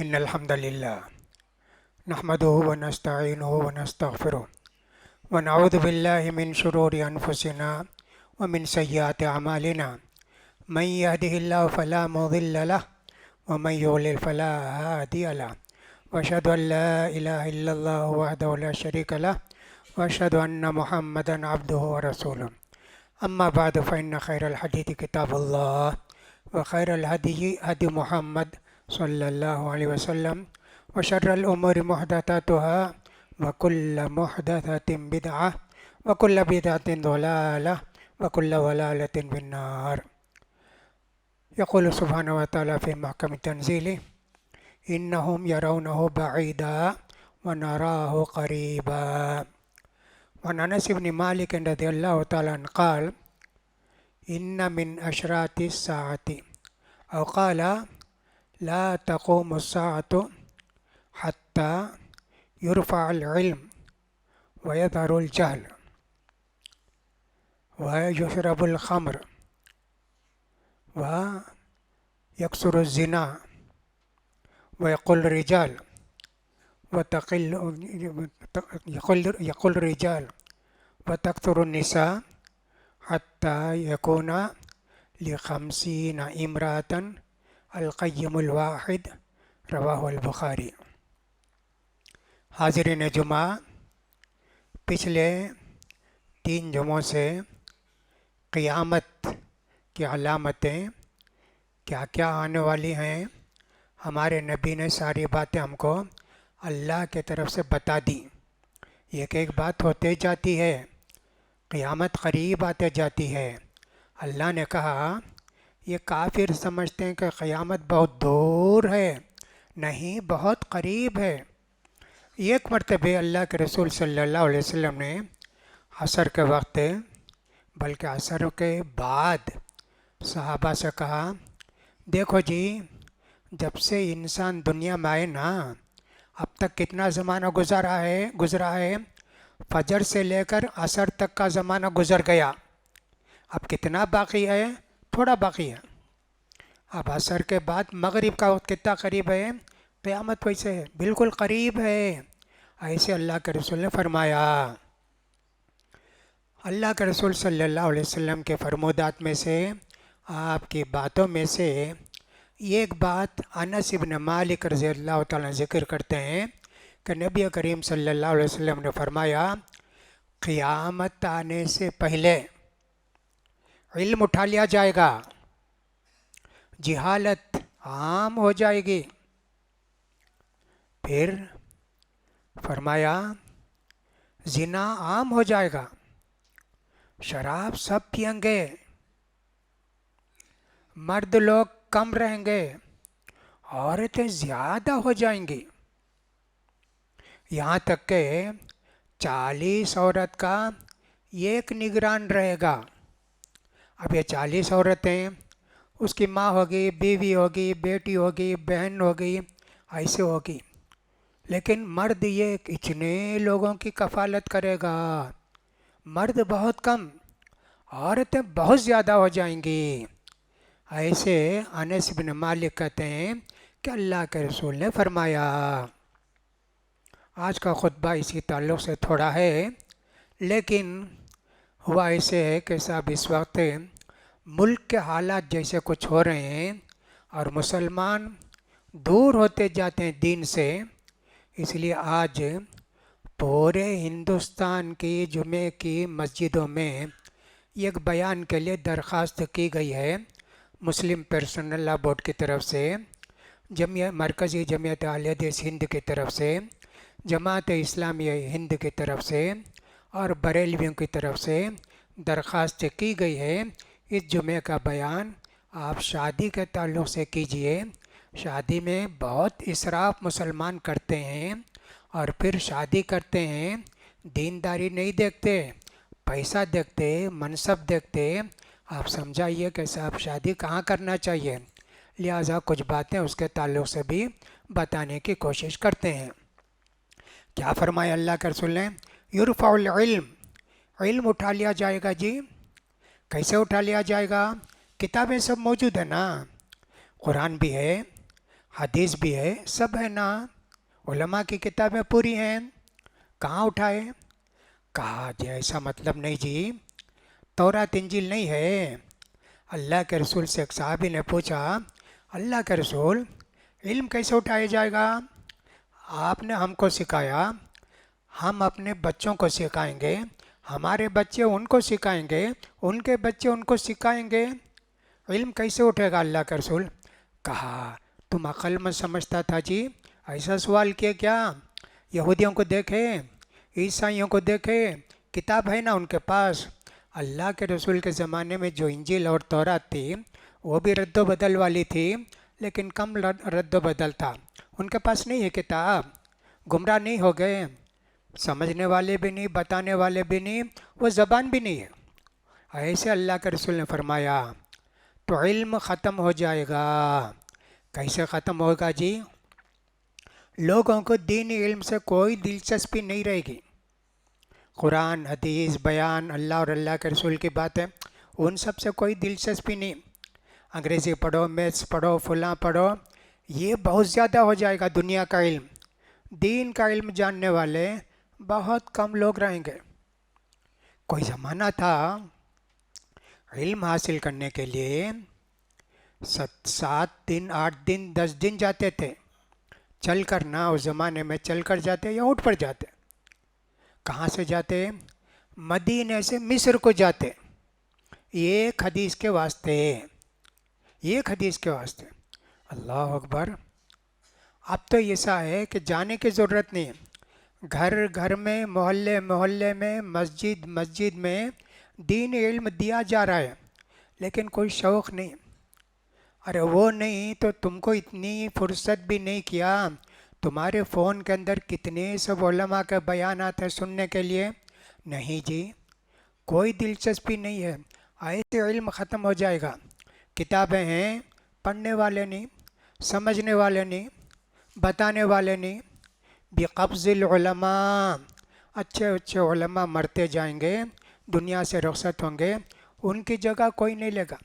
إن الحمد لله نحمده ونستعينه ونستغفره ونعوذ بالله من شرور أنفسنا ومن سيئات أعمالنا من يهده الله فلا مضل له ومن يضلل فلا هادي له وأشهد أن لا إله إلا الله وحده لا شريك له وأشهد أن محمدا عبده ورسوله أما بعد فإن خير الحديث كتاب الله وخير الهدي هدي محمد صلى الله عليه وسلم وشر الأمور محدثاتها وكل محدثة بدعة وكل بدعة ضلالة وكل ضلالة في النار. يقول سبحانه وتعالى في محكم تنزيله إنهم يرونه بعيدا ونراه قريبا. وعن أنس بن مالك رضي الله تعالى عنه قال إن من أشراط الساعة أو قال لا تقوم الساعة حتى يرفع العلم ويظهر الجهل ويشرب الخمر ويكثر الزنا ويقول الرجال يقول الرجال وتكثر النساء حتى يكون ل50 امرأة القيم الواحد رواہ البخاری. حاضرین جمعہ، پچھلے 3 جمعوں سے قیامت کی علامتیں کیا کیا آنے والی ہیں، ہمارے نبی نے ساری باتیں ہم کو اللہ کے طرف سے بتا دی. ایک ایک بات ہوتے جاتی ہے، قیامت قریب آتے جاتی ہے. اللہ نے کہا یہ کافر سمجھتے ہیں کہ قیامت بہت دور ہے، نہیں، بہت قریب ہے. ایک مرتبہ اللہ کے رسول صلی اللہ علیہ وسلم نے عصر کے وقت، بلکہ عصر کے بعد، صحابہ سے کہا دیکھو جی، جب سے انسان دنیا میں آئے نا، اب تک کتنا زمانہ گزرا ہے. فجر سے لے کر عصر تک کا زمانہ گزر گیا، اب کتنا باقی ہے؟ تھوڑا باقی ہے. اب عصر کے بعد مغرب کا وقت کتنا قریب ہے؟ قیامت ویسے ہے، بالکل قریب ہے. ایسے اللہ کے رسول نے فرمایا. اللہ کے رسول صلی اللہ علیہ وسلم کے فرمودات میں سے، آپ کی باتوں میں سے ایک بات انس بن مالک رضی اللہ تعالیٰ ذکر کرتے ہیں کہ نبی کریم صلی اللہ علیہ وسلم نے فرمایا قیامت آنے سے پہلے علم اٹھا لیا جائے گا، جہالت عام ہو جائے گی. پھر فرمایا زنا عام ہو جائے گا، شراب سب پئیں گے، مرد لوگ کم رہیں گے، عورتیں زیادہ ہو جائیں گی. یہاں تک کہ 40 عورت کا ایک نگران رہے گا. اب یہ 40 عورتیں، اس کی ماں ہوگی، بیوی ہوگی، بیٹی ہوگی، بہن ہوگی، ایسے ہوگی. لیکن مرد یہ اتنے لوگوں کی کفالت کرے گا، مرد بہت کم، عورتیں بہت زیادہ ہو جائیں گی. ایسے انس بن مالک کہتے ہیں کہ اللہ کے رسول نے فرمایا. آج کا خطبہ اسی تعلق سے تھوڑا ہے، لیکن ہوا ایسے ہے کہ صاحب اس وقت ملک کے حالات جیسے کچھ ہو رہے ہیں اور مسلمان دور ہوتے جاتے ہیں دین سے، اس لیے آج پورے ہندوستان کی جمعے کی مسجدوں میں ایک بیان کے لیے درخواست کی گئی ہے مسلم پرسنل لا بورڈ کی طرف سے، مرکزی جمعیت اہل حدیث ہند کی طرف سے، جماعت اسلامی ہند کی طرف سے اور بریلویوں کی طرف سے درخواست کی گئی ہے اس جمعے کا بیان آپ شادی کے تعلق سے کیجئے. شادی میں بہت اسراف مسلمان کرتے ہیں اور پھر شادی کرتے ہیں، دینداری نہیں دیکھتے، پیسہ دیکھتے، منصب دیکھتے. آپ سمجھائیے کہ صاحب شادی کہاں کرنا چاہیے. لہٰذا کچھ باتیں اس کے تعلق سے بھی بتانے کی کوشش کرتے ہیں. کیا فرمایا اللہ کے رسول نے؟ یرفع العلم، علم اٹھا لیا جائے گا. جی کیسے اٹھا لیا جائے گا؟ کتابیں سب موجود ہیں نا، قرآن بھی ہے، حدیث بھی ہے، سب ہے نا، علماء کی کتابیں پوری ہیں، کہاں اٹھائے؟ کہا جی ایسا مطلب نہیں جی، تورات انجیل نہیں ہے۔ اللہ کے رسول سے ایک صحابی نے پوچھا، اللہ کے رسول علم کیسے اٹھایا جائے گا؟ آپ نے ہم کو سکھایا، ہم اپنے بچوں کو سکھائیں گے، ہمارے بچے ان کو سکھائیں گے، ان کے بچے ان کو سکھائیں گے، علم کیسے اٹھے گا اللہ کے رسول؟ کہا تم عقل مند سمجھتا تھا جی، ایسا سوال کیا کیا؟ یہودیوں کو دیکھے، عیسائیوں کو دیکھے، کتاب ہے نا ان کے پاس۔ اللہ کے رسول کے زمانے میں جو انجیل اور تورات تھی وہ بھی رد و بدل والی تھی، لیکن کم رد و بدل تھا، ان کے پاس نہیں ہے کتاب، گمراہ نہیں ہو گئے، سمجھنے والے بھی نہیں، بتانے والے بھی نہیں، وہ زبان بھی نہیں ہے۔ ایسے اللہ کے رسول نے فرمایا تو علم ختم ہو جائے گا۔ کیسے ختم ہوگا جی؟ لوگوں کو دینی علم سے کوئی دلچسپی نہیں رہے گی، قرآن حدیث بیان اللہ اور اللہ کے رسول کی باتیں ان سب سے کوئی دلچسپی نہیں۔ انگریزی پڑھو، میتھس پڑھو، فلاں پڑھو، یہ بہت زیادہ ہو جائے گا دنیا کا علم، دین کا علم جاننے والے بہت کم لوگ رہیں گے۔ کوئی زمانہ تھا علم حاصل کرنے کے لیے 7 دن 8 دن 10 دن جاتے تھے، چل کر نہ، اس زمانے میں چل کر جاتے یا اونٹ پر جاتے۔ کہاں سے جاتے؟ مدینے سے مصر کو جاتے، ایک حدیث کے واسطے، ایک حدیث کے واسطے۔ اللہ اکبر! اب تو ایسا ہے کہ جانے کی ضرورت نہیں ہے، گھر گھر میں، محلے محلے میں، مسجد مسجد میں دین علم دیا جا رہا ہے، لیکن کوئی شوق نہیں۔ ارے وہ نہیں تو تم کو اتنی فرصت بھی نہیں کیا، تمہارے فون کے اندر کتنے سب علماء کے بیانات ہیں سننے کے لیے؟ نہیں جی، کوئی دلچسپی نہیں ہے، ایسے علم ختم ہو جائے گا۔ کتابیں ہیں، پڑھنے والے نہیں، سمجھنے والے نہیں، بتانے والے نہیں۔ بقبض العلماء، اچھے اچھے علماء مرتے جائیں گے، دنیا سے رخصت ہوں گے، ان کی جگہ کوئی نہیں لے گا۔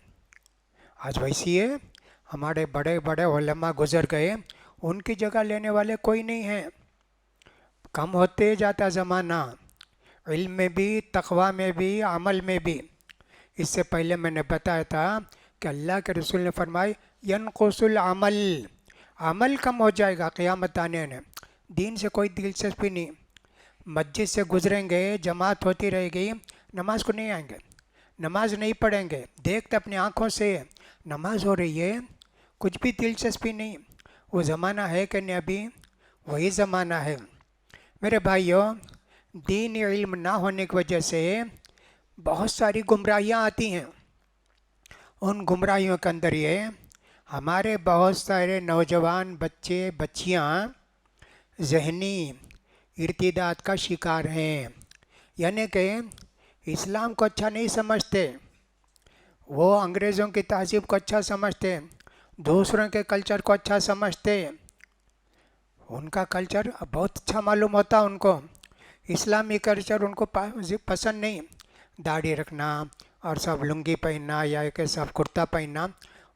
آج ویسی ہے، ہمارے بڑے بڑے علماء گزر گئے، ان کی جگہ لینے والے کوئی نہیں ہیں، کم ہوتے جاتا زمانہ، علم میں بھی، تقوی میں بھی، عمل میں بھی۔ اس سے پہلے میں نے بتایا تھا کہ اللہ کے رسول نے فرمائی ینقص العمل، عمل کم ہو جائے گا قیامت آنے نے، دین سے کوئی دلچسپی نہیں۔ مسجد سے گزریں گے، جماعت ہوتی رہے گی، نماز کو نہیں آئیں گے، نماز نہیں پڑھیں گے، دیکھتے اپنی آنکھوں سے نماز ہو رہی ہے، کچھ بھی دلچسپی نہیں۔ وہ زمانہ ہے کہ نہیں؟ ابھی وہی زمانہ ہے۔ میرے بھائیوں، دین علم نہ ہونے کی وجہ سے بہت ساری گمراہیاں آتی ہیں، ان گمراہیوں کے اندر یہ ہمارے بہت سارے نوجوان بچے بچیاں ذہنی ارتداد کا شکار ہیں، یعنی کہ اسلام کو اچھا نہیں سمجھتے، وہ انگریزوں کی تہذیب کو اچھا سمجھتے، دوسروں کے کلچر کو اچھا سمجھتے، ان کا کلچر بہت اچھا معلوم ہوتا ان کو، اسلامی کلچر ان کو پسند نہیں، داڑھی رکھنا اور سب لنگی پہننا یا کہ سب کرتا پہننا،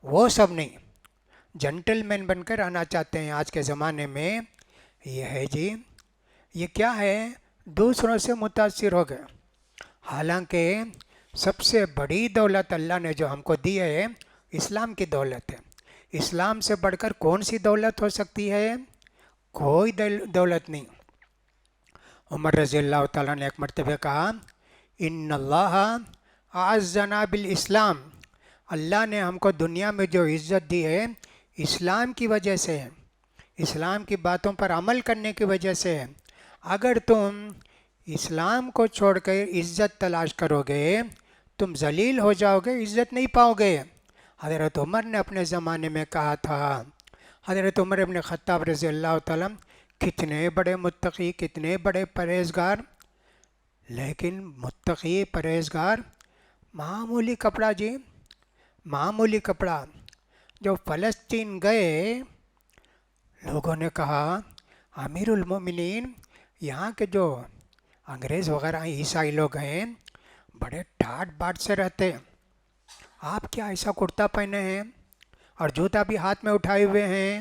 وہ سب نہیں، جنٹل مین بن کر رہنا چاہتے ہیں آج کے زمانے میں۔ یہ ہے جی، یہ کیا ہے؟ دوسروں سے متاثر ہو گئے، حالانکہ سب سے بڑی دولت اللہ نے جو ہم کو دی ہے اسلام کی دولت ہے۔ اسلام سے بڑھ کر کون سی دولت ہو سکتی ہے؟ کوئی دولت نہیں۔ عمر رضی اللہ تعالیٰ نے ایک مرتبہ کہا ان اللہ اعزنا بالاسلام، اللہ نے ہم کو دنیا میں جو عزت دی ہے اسلام کی وجہ سے ہے، اسلام کی باتوں پر عمل کرنے کی وجہ سے ہے۔ اگر تم اسلام کو چھوڑ کر عزت تلاش کرو گے تم ذلیل ہو جاؤ گے، عزت نہیں پاؤ گے۔ حضرت عمر نے اپنے زمانے میں کہا تھا، حضرت عمر ابن خطاب رضی اللہ تعالیٰ کتنے بڑے متقی، کتنے بڑے پرہیزگار، لیکن متقی پرہیزگار معمولی کپڑا جی، معمولی کپڑا۔ جو فلسطین گئے، لوگوں نے کہا امیر المومنین یہاں کے جو انگریز وغیرہ عیسائی لوگ ہیں بڑے ٹھاٹ باٹ سے رہتے، آپ کیا ایسا کرتا پہنے ہیں اور جوتا بھی ہاتھ میں اٹھائے ہوئے ہیں؟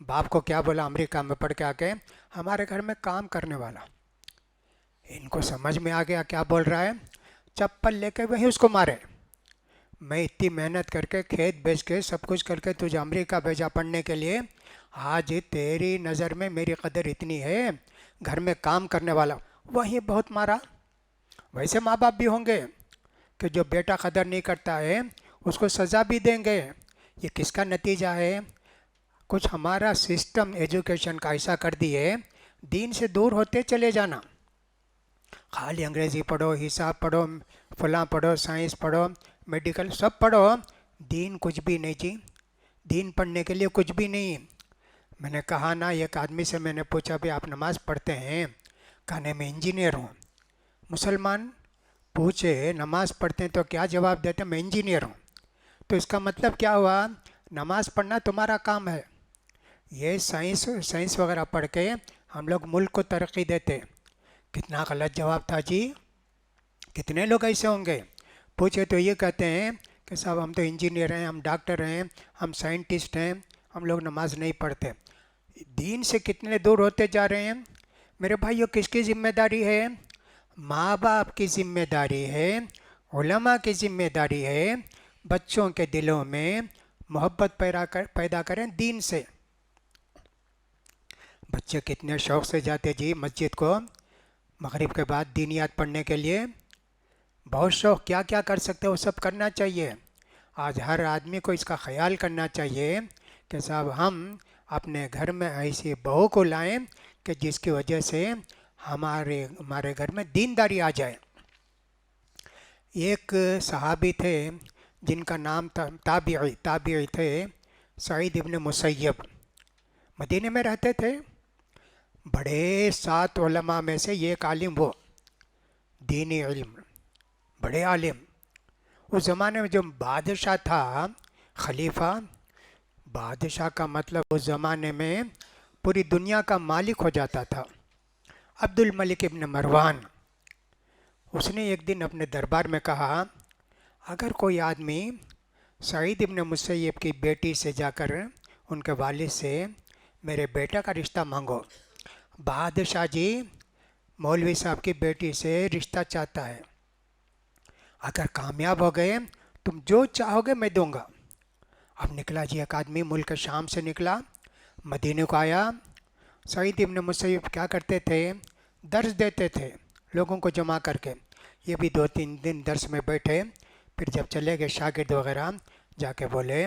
باپ کو کیا بولا امریکہ میں پڑھ کے آ کے؟ ہمارے گھر میں کام کرنے والا۔ ان کو سمجھ میں آ گیا کیا بول رہا ہے، چپل لے کے وہیں اس کو مارے۔ میں اتنی محنت کر کے کھیت بیچ کے سب کچھ کر کے تجھے امریکہ بھیجا پڑھنے کے لیے، آج تیری نظر میں میری قدر اتنی ہے، گھر میں کام کرنے والا، وہیں بہت مارا۔ ویسے ماں باپ بھی ہوں گے کہ جو بیٹا قدر نہیں کرتا ہے اس کو سزا بھی دیں گے۔ یہ کس کا نتیجہ ہے؟ کچھ ہمارا سسٹم ایجوکیشن کا ایسا کر دیے، دین سے دور ہوتے چلے جانا۔ خالی انگریزی پڑھو، حساب پڑھو، فلاں پڑھو، سائنس پڑھو، میڈیکل سب پڑھو، دین کچھ بھی نہیں جی، دین پڑھنے کے لیے کچھ بھی نہیں۔ میں نے کہا نا، ایک آدمی سے میں نے پوچھا بھی آپ نماز پڑھتے ہیں؟ کہنے میں انجینئر ہوں۔ مسلمان پوچھے نماز پڑھتے ہیں تو کیا جواب دیتے؟ میں انجینئر ہوں۔ تو اس کا مطلب کیا ہوا؟ نماز پڑھنا تمہارا کام ہے۔ یہ سائنس وغیرہ پڑھ کے ہم لوگ ملک کو ترقی دیتے۔ کتنا غلط جواب تھا جی! کتنے لوگ ایسے ہوں گے؟ پوچھے تو یہ کہتے ہیں کہ صاحب ہم تو انجینئر ہیں، ہم ڈاکٹر ہیں، ہم سائنٹسٹ ہیں، ہم لوگ نماز نہیں پڑھتے۔ دین سے کتنے دور ہوتے جا رہے ہیں میرے بھائیو۔ کس کی ذمہ داری ہے؟ ماں باپ کی ذمہ داری ہے، علماء کی ذمہ داری ہے، بچوں کے دلوں میں محبت پیدا کریں دین سے۔ بچے کتنے شوق سے جاتے جی مسجد کو مغرب کے بعد دینیات پڑھنے کے لیے، بہت شوق، کیا کیا کر سکتے وہ سب کرنا چاہیے۔ آج ہر آدمی کو اس کا خیال کرنا چاہیے کہ صاحب ہم اپنے گھر میں ایسی بہو کو لائیں کہ جس کی وجہ سے ہمارے گھر میں دینداری آ جائے۔ ایک صحابی تھے جن کا نام تھا، تابعی تھے، سعید ابن مسیب، مدینے میں رہتے تھے۔ بڑے 7 علماء میں سے ایک عالم، وہ دینی علم، بڑے عالم۔ اس زمانے میں جو بادشاہ تھا، خلیفہ، بادشاہ کا مطلب اس زمانے میں پوری دنیا کا مالک ہو جاتا تھا، عبد الملک ابن مروان۔ اس نے ایک دن اپنے دربار میں کہا، اگر کوئی آدمی سعید ابن مسیب کی بیٹی سے جا کر ان کے والد سے میرے بیٹا کا رشتہ مانگو، بادشاہ جی مولوی صاحب کی بیٹی سے رشتہ چاہتا ہے، اگر کامیاب ہو گئے تم جو چاہو گے میں دوں گا۔ اب نکلا جی ایک آدمی ملک شام سے نکلا، مدینے کو آیا۔ سعید ابن مسیب کیا کرتے تھے؟ درس دیتے تھے لوگوں کو جمع کر کے۔ یہ بھی 2-3 دن درس میں بیٹھے، پھر جب چلے گئے شاگرد وغیرہ جا کے بولے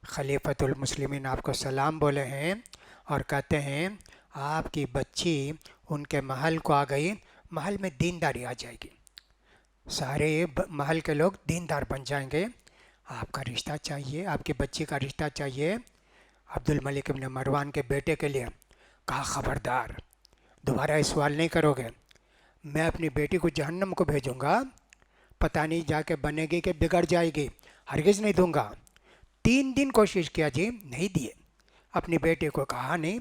خلیفۃ المسلمین آپ کو سلام بولے ہیں اور کہتے ہیں آپ کی بچی ان کے محل کو آ گئی، محل میں دینداری آ جائے گی، سارے محل کے لوگ دیندار بن جائیں گے، آپ کا رشتہ چاہیے، آپ کی بچی کا رشتہ چاہیے عبد الملک ابن مروان کے بیٹے کے لیے۔ کہا خبردار دوبارہ یہ سوال نہیں کرو گے، میں اپنی بیٹی کو جہنم کو بھیجوں گا، پتہ نہیں جا کے بنے گی کہ بگڑ جائے گی، ہرگز نہیں دوں گا۔ 3 دن کوشش کیا جی، نہیں دیے۔ اپنی بیٹی کو کہا نہیں،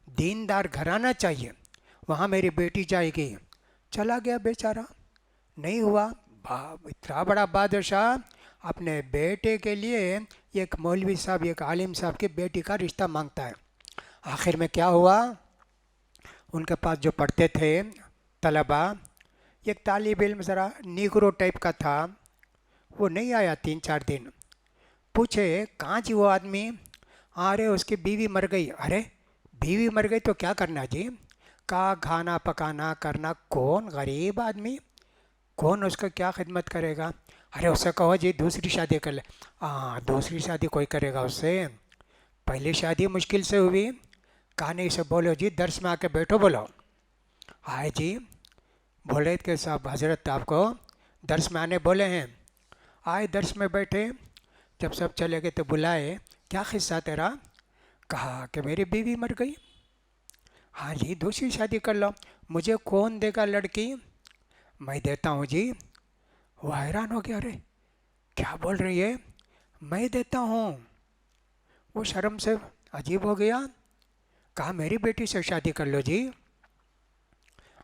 دیندار گھرانہ چاہیے، وہاں میری بیٹی جائے گی۔ چلا گیا بیچارہ، نہیں ہوا۔ اتنا بڑا بادشاہ اپنے بیٹے کے لیے ایک مولوی صاحب، ایک عالم صاحب کی بیٹی کا رشتہ مانگتا ہے۔ آخر میں کیا ہوا؟ ان کے پاس جو پڑھتے تھے طلبہ، ایک طالب علم ذرا نیگرو ٹائپ کا تھا، وہ نہیں آیا 3-4 دن۔ پوچھے کہاں جی وہ آدمی؟ ارے اس کی بیوی مر گئی۔ ارے بیوی مر گئی تو کیا کرنا جی؟ کہا کھانا پکانا کرنا، کون غریب آدمی، کون اس کا کیا خدمت کرے گا؟ ارے اسے کہو جی دوسری شادی کر لے۔ ہاں دوسری شادی کوئی کرے گا اس سے؟ پہلی شادی مشکل سے ہوئی۔ کہا نہیں اسے بولو جی درس میں آ کے بیٹھو، بولو۔ آئے جی، بولے کہ صاحب حضرت آپ کو درس میں آنے بولے ہیں۔ آئے درس میں بیٹھے، جب سب چلے گئے تو بلائے، کیا قصہ تیرا؟ کہا کہ میری بیوی مر گئی۔ ہاں جی دوسری شادی کر لو۔ مجھے کون دے گا لڑکی؟ میں دیتا ہوں جی۔ وہ حیران ہو گیا، ارے کیا بول رہی ہے، میں دیتا ہوں؟ وہ شرم سے عجیب ہو گیا، کہا میری بیٹی سے شادی کر لو جی۔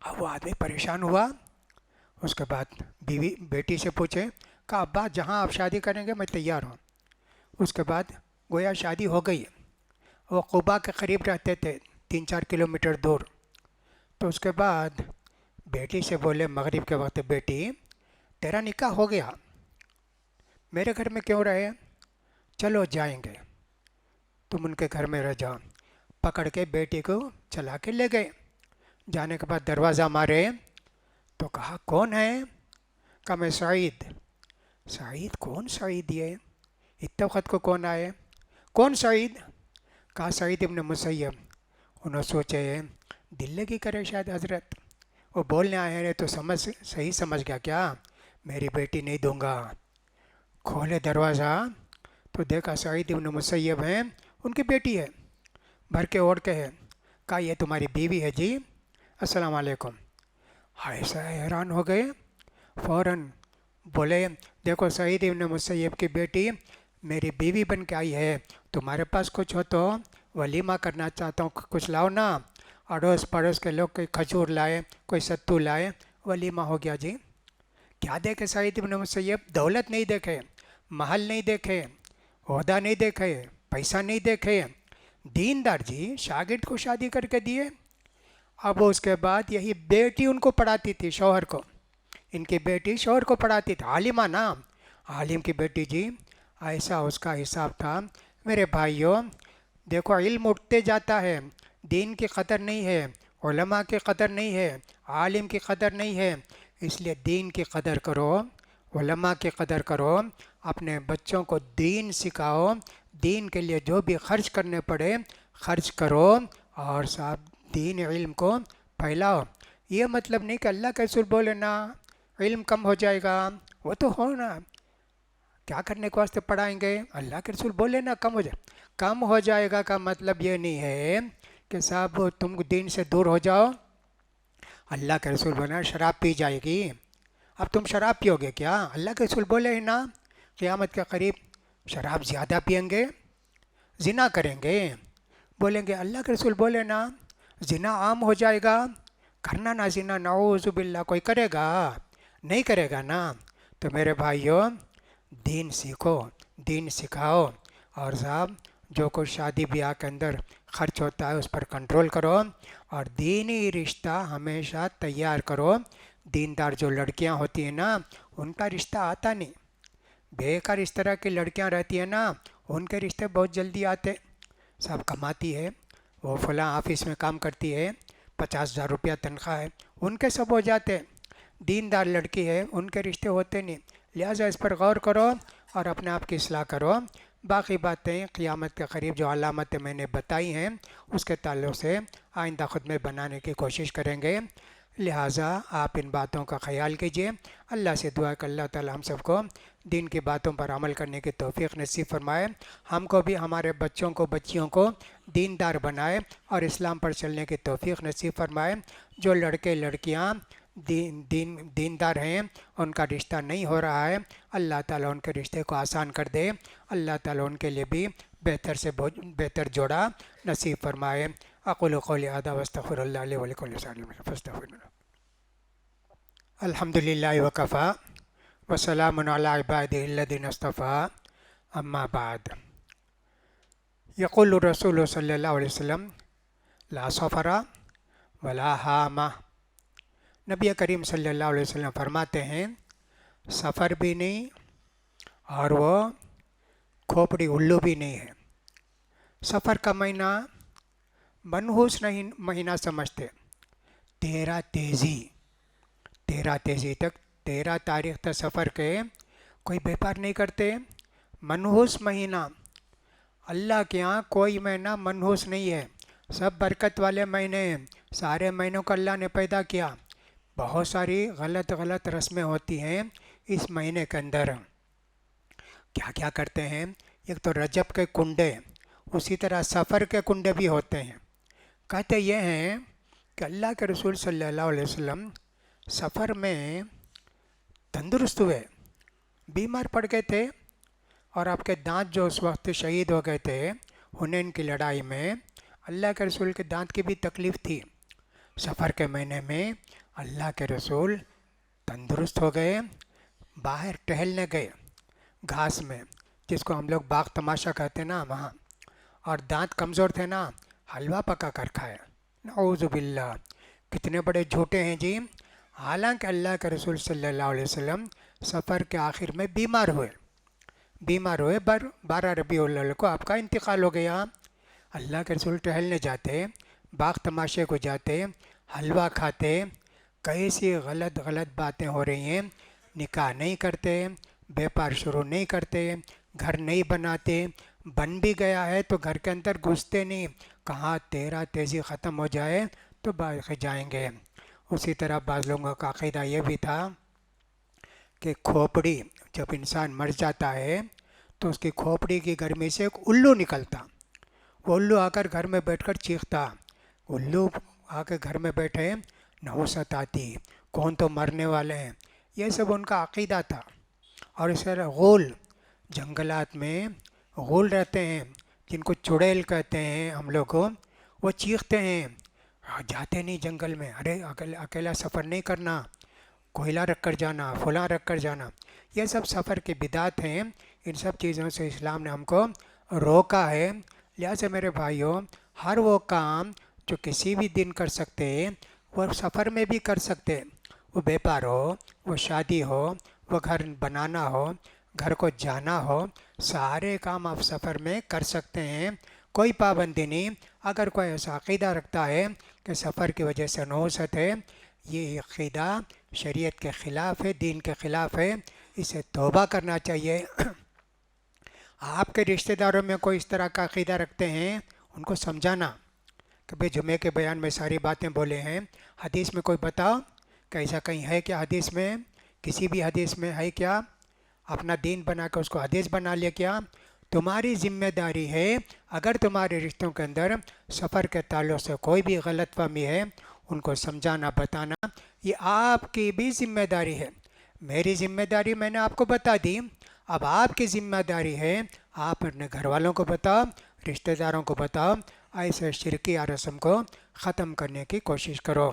اب وہ آدمی پریشان ہوا۔ اس کے بعد بیٹی سے پوچھے، کہا ابا جہاں آپ شادی کریں گے میں تیار ہوں۔ اس کے بعد گویا شادی ہو گئی۔ وہ قبا کے قریب رہتے تھے، 3-4 کلومیٹر دور۔ تو اس کے بعد بیٹی سے بولے مغرب کے وقت، بیٹی تیرا نکاح ہو گیا، میرے گھر میں کیوں رہے؟ چلو جائیں گے، تم ان کے گھر میں رہ جاؤ۔ پکڑ کے بیٹی کو چلا کے لے گئے۔ جانے کے بعد دروازہ مارے تو کہا کون ہے؟ کہا میں سعید۔ سعید؟ کون سعید؟ یہ اتنے وقت کو کون آئے؟ کون سعید؟ کہا سعید ابن مسیب۔ انہوں سوچے دل لگی کرے شاید حضرت، وہ بولنے آئے ہیں تو صحیح سمجھ گیا کیا؟ میری بیٹی نہیں دوں گا۔ کھولے دروازہ تو دیکھا سعید ابن مسیب ہیں، ان کی بیٹی ہے، بھر کے اوڑھ کے ہے۔ کہا یہ تمہاری بیوی ہے؟ جی، السلام علیکم۔ ایسا حیران ہو گئے، فوراً بولے دیکھو سعید ابن مسیب کی بیٹی میری بیوی بن کے آئی ہے، تمہارے پاس کچھ ہو تو ولیمہ کرنا چاہتا ہوں، کچھ لاؤ نا۔ اڑوس پڑوس کے لوگ کوئی کھجور لائے، کوئی ستو لائے، ولیمہ ہو گیا جی۔ کیا دیکھے سعید ابن مسیب؟ دولت نہیں دیکھے، محل نہیں دیکھے، عہدہ نہیں دیکھے، پیسہ نہیں دیکھے، دیندار جی، شاگرد کو شادی کر کے دیے۔ اب اس کے بعد یہی بیٹی ان کو پڑھاتی تھی، شوہر کو، ان کی بیٹی شوہر کو پڑھاتی تھی، عالمہ نا، عالم کی بیٹی جی۔ ایسا اس کا حساب تھا۔ میرے بھائیوں دیکھو، علم اٹھتے جاتا ہے، دین کی قدر نہیں ہے، علماء کی قدر نہیں ہے، عالم کی قدر نہیں ہے، اس لیے دین کی قدر کرو، علماء کی قدر کرو، اپنے بچوں کو دین سکھاؤ، دین کے لیے جو بھی خرچ کرنے پڑے خرچ کرو، اور صاحب دین علم کو پھیلاؤ۔ یہ مطلب نہیں کہ اللہ کے رسول بولے نا علم کم ہو جائے گا، وہ تو ہونا، کیا کرنے کے واسطے پڑھائیں گے؟ اللہ کے رسول بولے نا کم ہو جائے، کم ہو جائے گا کا مطلب یہ نہیں ہے کہ صاحب تم دین سے دور ہو جاؤ۔ اللہ کے رسول بولا شراب پی جائے گی، اب تم شراب پیو گے کیا؟ اللہ کے رسول بولے نا قیامت کے قریب شراب زیادہ پئیں گے، زنا کریں گے، بولیں گے اللہ کے رسول بولے نا زنا عام ہو جائے گا، کرنا نہ زنا، نعوذ باللہ، کوئی کرے گا؟ نہیں کرے گا نا۔ تو میرے بھائیوں دین سیکھو، دین سکھاؤ، اور صاحب جو کچھ شادی بیاہ کے اندر خرچ ہوتا ہے اس پر کنٹرول کرو، اور دینی رشتہ ہمیشہ تیار کرو۔ دیندار جو لڑکیاں ہوتی ہیں نا ان کا رشتہ آتا نہیں، بیکار اس طرح کی لڑکیاں رہتی ہیں نا ان کے رشتے بہت جلدی آتے۔ سب کماتی ہے، وہ فلاں آفس میں کام کرتی ہے، 50,000 روپیہ تنخواہ ہے، ان کے سب ہو جاتے۔ دیندار لڑکی ہے ان کے رشتے ہوتے نہیں، لہٰذا اس پر غور کرو اور اپنے آپ کی اصلاح کرو۔ باقی باتیں قیامت کے قریب جو علامتیں میں نے بتائی ہیں اس کے تعلق سے آئندہ خطبے بنانے کی کوشش کریں گے، لہٰذا آپ ان باتوں کا خیال کیجیے۔ اللہ سے دعا کہ اللہ تعالی ہم سب کو دین کی باتوں پر عمل کرنے کی توفیق نصیب فرمائے، ہم کو بھی ہمارے بچوں کو بچیوں کو دیندار بنائے اور اسلام پر چلنے کی توفیق نصیب فرمائے۔ جو لڑکے لڑکیاں دیندار ہیں ان کا رشتہ نہیں ہو رہا ہے، اللہ تعالیٰ ان کے رشتے کو آسان کر دے، اللہ تعالیٰ ان کے لیے بھی بہتر سے بہتر جوڑا نصیب فرمائے۔ اقول قولی ھذا واستغفر اللہ لی ولکم ولسائر المسلمین فاستغفروہ۔ الحمد للہ وکفیٰ وسلام علی عبادہ الذین اصطفیٰ، اما بعد۔ یقول الرسول صلی اللہ علیہ وسلم لا سفر ولا حامہ۔ نبی کریم صلی اللہ علیہ وسلم فرماتے ہیں سفر بھی نہیں اور وہ کھوپڑی الو بھی نہیں ہے۔ سفر کا مہینہ منحوس نہیں مہینہ سمجھتے، 13 تیزی تک، 13 تاریخ تک سفر کے کوئی بیپار نہیں کرتے۔ منحوس مہینہ، اللہ کے ہاں کوئی مہینہ منحوس نہیں ہے، سب برکت والے مہینے ہیں، سارے مہینوں کو اللہ نے پیدا کیا۔ بہت ساری غلط رسمیں ہوتی ہیں اس مہینے کے اندر۔ کیا کیا کرتے ہیں؟ ایک تو رجب کے کنڈے، اسی طرح سفر کے کنڈے بھی ہوتے ہیں۔ کہتے یہ ہیں کہ اللہ کے رسول صلی اللہ علیہ وسلم سفر میں تندرست ہوئے، بیمار پڑ گئے تھے، اور آپ کے دانت جو اس وقت شہید ہو گئے تھے حنین کی لڑائی میں، اللہ کے رسول کے دانت کی بھی تکلیف تھی۔ سفر کے مہینے میں اللہ کے رسول تندرست ہو گئے، باہر ٹہلنے گئے گھاس میں، جس کو ہم لوگ باغ تماشا کہتے ہیں نا وہاں، اور دانت کمزور تھے نا، حلوہ پکا کر کھایا۔ نعوذ باللہ، کتنے بڑے جھوٹے ہیں جی۔ حالانکہ اللہ کے رسول صلی اللہ علیہ وسلم سفر کے آخر میں بیمار ہوئے 12 ربیع الاول کو آپ کا انتقال ہو گیا۔ اللہ کے رسول ٹہلنے جاتے، باغ تماشے کو جاتے، حلوہ کھاتے، کیسی غلط باتیں ہو رہی ہیں، نکاح نہیں کرتے، بیپار شروع نہیں کرتے، گھر نہیں بناتے، بن بھی گیا ہے تو گھر کے اندر گھستے نہیں، کہاں تیزی ختم ہو جائے تو باقی جائیں گے۔ اسی طرح بعض لوگوں کا عقیدہ یہ بھی تھا کہ کھوپڑی، جب انسان مر جاتا ہے تو اس کی کھوپڑی کی گرمی سے ایک الو نکلتا، وہ الو آ کر گھر میں بیٹھ کر چیختا، الو آ کے گھر میں بیٹھے، نحوست آتی، کون تو مرنے والے ہیں۔ یہ سب ان کا عقیدہ تھا۔ اور اس طرح غول، جنگلات میں غول رہتے ہیں جن کو چڑیل کہتے ہیں ہم لوگ کو، وہ چیختے ہیں، جاتے نہیں جنگل میں، ارے اکیلا سفر نہیں کرنا، کوئلہ رکھ کر جانا، فلاں رکھ کر جانا۔ یہ سب سفر کی بدعت ہیں، ان سب چیزوں سے اسلام نے ہم کو روکا ہے۔ لہٰذا میرے بھائیوں، ہر وہ کام جو کسی بھی دن کر سکتے ہیں وہ سفر میں بھی کر سکتے، وہ بیپار ہو، وہ شادی ہو، وہ گھر بنانا ہو، گھر کو جانا ہو، سارے کام آپ سفر میں کر سکتے ہیں، کوئی پابندی نہیں۔ اگر کوئی ایسا عقیدہ رکھتا ہے کہ سفر کی وجہ سے نحوست ہے، یہ عقیدہ شریعت کے خلاف ہے، دین کے خلاف ہے، اسے توبہ کرنا چاہیے۔ آپ کے رشتہ داروں میں کوئی اس طرح کا عقیدہ رکھتے ہیں، ان کو سمجھانا کہ بھئی جمعے کے بیان میں ساری باتیں بولے ہیں، حدیث میں کوئی بتاؤ کہ ایسا کہیں ہے کیا، حدیث میں کسی بھی حدیث میں ہے کیا؟ اپنا دین بنا کے اس کو حدیث بنا لیا کیا؟ تمہاری ذمہ داری ہے، اگر تمہارے رشتوں کے اندر سفر کے تعلق سے کوئی بھی غلط فہمی ہے، ان کو سمجھانا، بتانا، یہ آپ کی بھی ذمہ داری ہے۔ میری ذمہ داری میں نے آپ کو بتا دی، اب آپ کی ذمہ داری ہے آپ اپنے گھر والوں کو بتاؤ، رشتہ داروں کو بتاؤ، ایسے شرکیہ رسم کو ختم کرنے کی کوشش کرو۔